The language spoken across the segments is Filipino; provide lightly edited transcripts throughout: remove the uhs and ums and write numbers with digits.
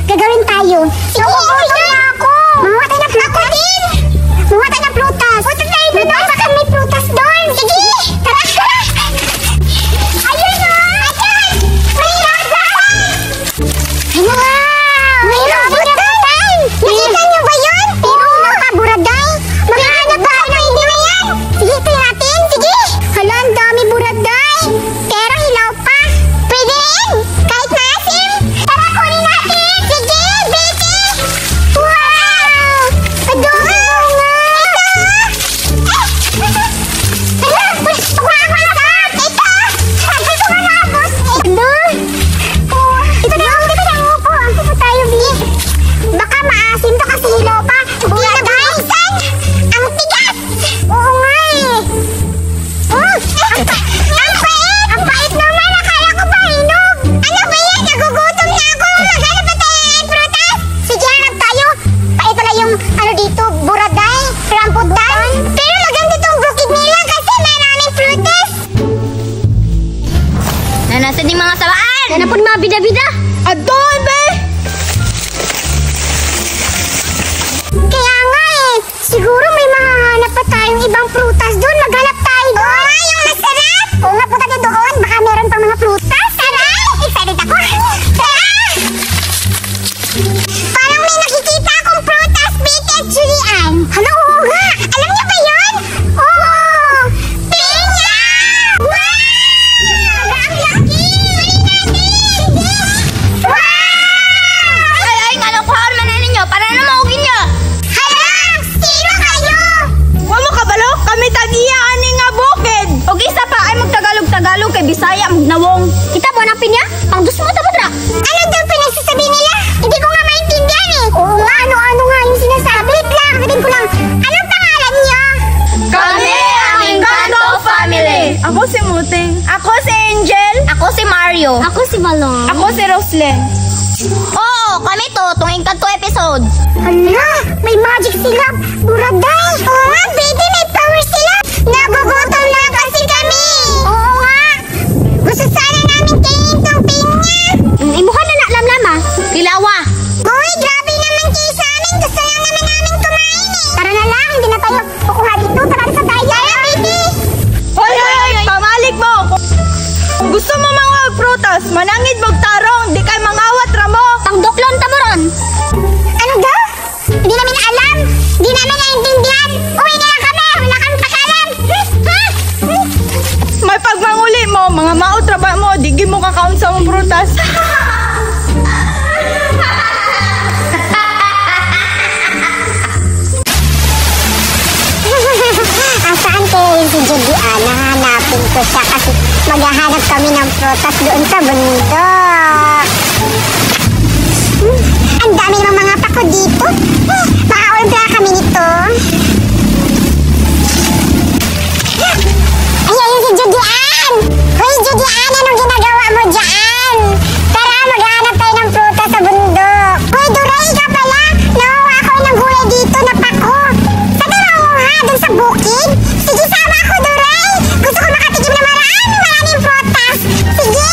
gagawin tayo? Sige, gusto na ako. Mamuha tayo ng prutas. Ako din. Mamuha tayo ng prutas. Punta tayo doon. Baka may prutas doon. Sige, tara, tara. Ayun o. Ayan. May rambutan. Wow. May rambutan. Nakita niyo ba yun? Pero mga buraday. Maghahanap ba ng hindi na yan? Sige, ito natin. Sige. Hala, ang dami buraday. Pero hilaw pa. Pwede rin. Kahit maasim. Tara, kunin natin. Sige, Betty. Wow. Adunga. Ito. Hala, kuha ako lahat. Ito. Sabi ko nga nabos. Ito. Ito na ako. Ito na ako. Ito po tayo, B. Baka maasim to kasi hilaw pa. Buraday. Ang tigas. Oo nga eh. Oh, ang pait! Ang pait naman! Akala ko ba hinog? Ano ba yan? Nagugutom na ako! Maghanap ba tayo ng prutas? Sige, hanap tayo! Pait pala yung ano dito, buraday, rambutan. Pero maganda itong bukid nila kasi maraming prutas. Nanasan yung mga sabaan! Nanapon mga bida-bida! Adon, be! Kaya nga eh, siguro may mahahanap pa tayong ibang prutas doon. Maghanap tayo doon. Oo nga, yung masarap. Oo nga, punta tayo doon. Baka meron pang mga prutas. Tara! Excited ako. Tara! Parang may nakikita akong prutas, Betty at Julian. Hala, oo nga. Alam niyo ba yun? Oo! Pinya! Wow! Ang laki! Uli natin! Wow! Ay, nga kuha naman na ninyo para na maugin nyo! Hala! Sino kayo? Huwag mo kabalo, kami tag-iya ani nga bukid! O isa pa ay magtagalog-tagalog kay Bisaya magnawong. Kita po ng pinya? Pang dus mo tapos na. Ano daw pinagsasabi nila? Hindi ko nga maintindihan eh. Oo nga, ano-ano nga yung sinasabi. Wait lang, sabihin ko lang. Anong pangalan niyo? Kami ang Encanto Family! Ako si Muting. Ako si Angel. Ako si Mario. Ako si Balong. Ako si Roslyn. Oo, kami to, itong Encanto episode. Hala, may magic sila. Buraday. Oo nga, baby, may power sila. Nagugutom na kasi kami. Oo nga. Gusto sana namin kainin tong pinya. Imuha na lamlama. Kilawa. Uy, grabe naman kayo sa amin. Gusto lang naman namin kumain eh. Tara na lang, hindi na tayo kukuha dito. Tara na sa tayo. Tara, baby. Hoy, pamalik mo! Gusto mo mga prutas, manangid mong tarong, di kay mangawat ramo! Pangdoklon ta mo ron. Ano daw? Hindi namin alam. Hindi namin naintindihan. Uwi na lang kami. Wala kami pakalam. May pagmanguli mo, mga mautraba mo, digi mo kakaon sa mong prutas. Asaan kaya yung si Julian? Nahanapin ko siya kasi maghahanap kami ng prutas doon sa bundok. Ang dami ng mga pako dito. Makaulbla kami nito. Ay, ayun si Julian! Hoy, Julian! Anong ginagawa mo dyan? Tara, maghahanap tayo ng prutas sa bundok. Hoy, Duray, ka pala! Nakuha ako ng gulay dito na pako. Saan ka nakuha? Doon sa bukid? Sige, sama ako, Duray! Gusto ko makatikim na maraming prutas. Sige!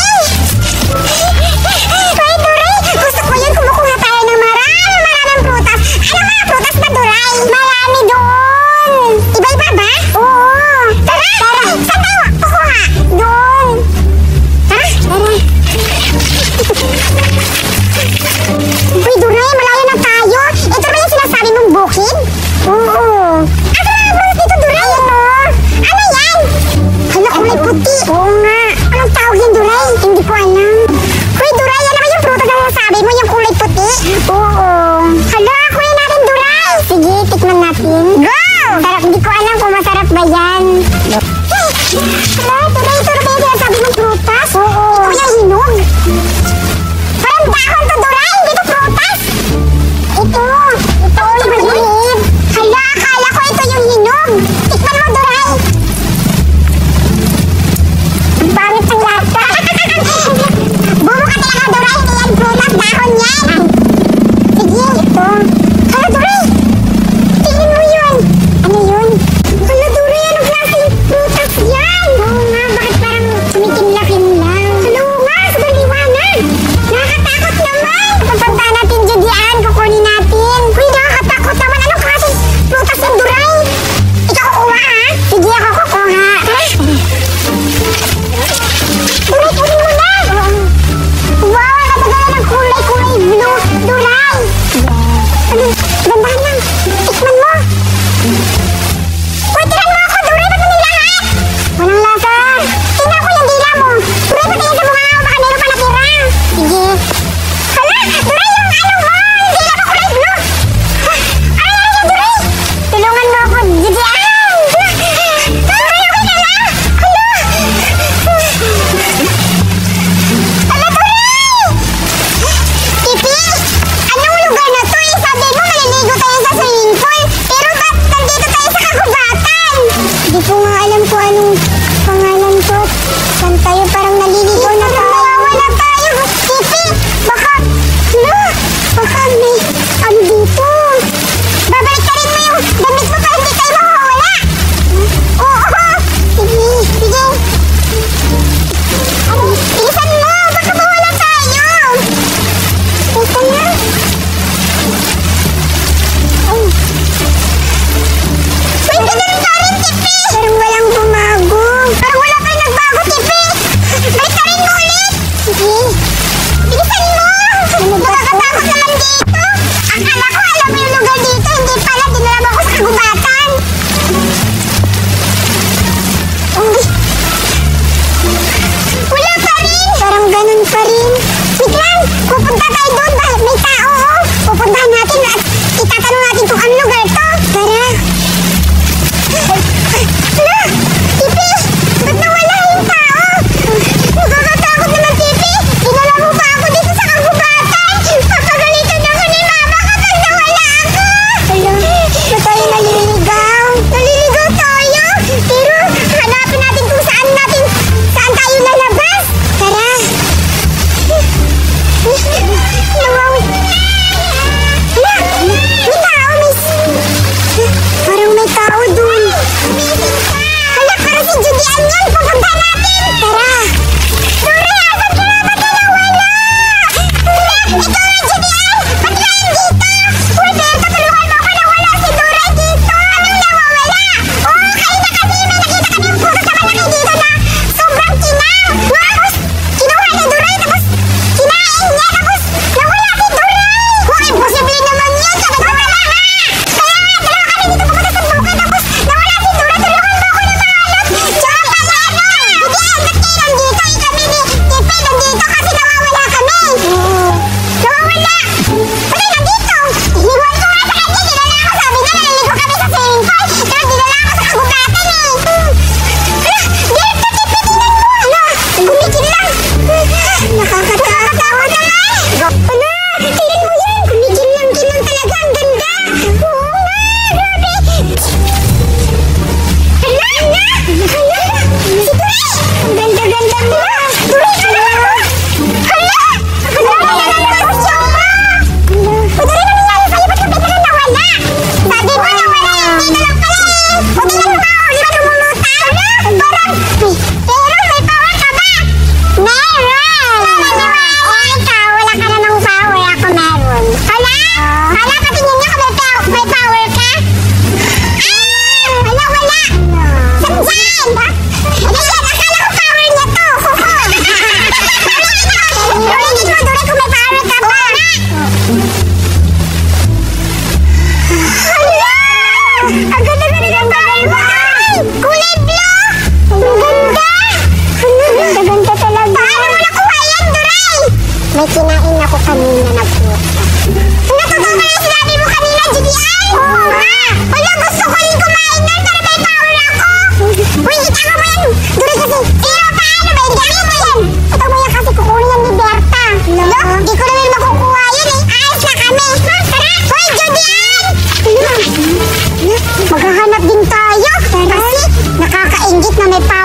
Hoy, Duray! Gusto ko yun. Kumukuha tayo ng maraming prutas. Ano mga prutas ba, Duray? Marami doon. Iba-iba ba? Oo. Tara!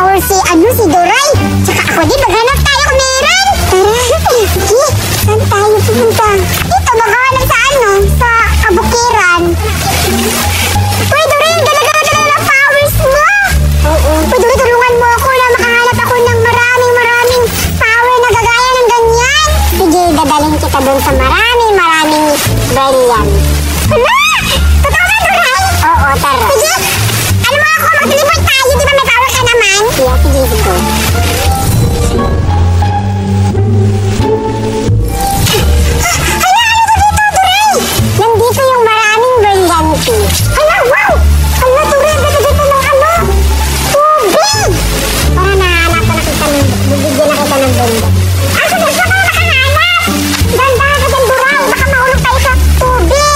power si Doray. Tsaka ako din, maghanap tayo kung meron. Tara. Saan tayo pupunta? Dito, maghanap sa sa kabukiran. Uy, Doray, dalaga ng powers mo. Oo. Uy, Doray, tulungan mo ako na makahanap ako ng maraming power na gagaya ng ganyan. Sige, dadalhin kita dun sa maraming brilliant. Hala! Totoo ba, Doray? Oo, tara. Sige, ano mo ako, mag-teleport tayo, di ba may power ka naman? Yeah, sige, go. Nandito yung maraming brilliante. Hala, wow! Hala, Doray, dito ng tubig! Para nahanap na kita ng, bibigyan na kita ng bunda. Asa ka nakahanap? Ganda ka dyan, Doray, baka mahulog tayo sa tubig.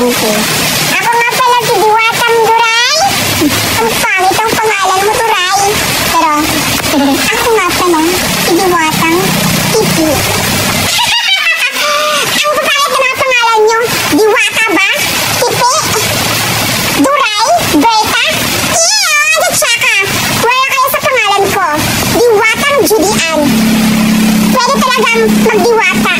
pangalan ko. Ako nga pala si Diwatang Duray. Ang pangit ang pangalan mo, Duray. Pero, ako nga pala si Diwatang Titi. Ang pangit na mga pangalan nyo. Diwata ba? Titi? Duray? Berta? At saka, wala kayo sa pangalan ko. Diwatang Julian. Pwede talagang magdiwata.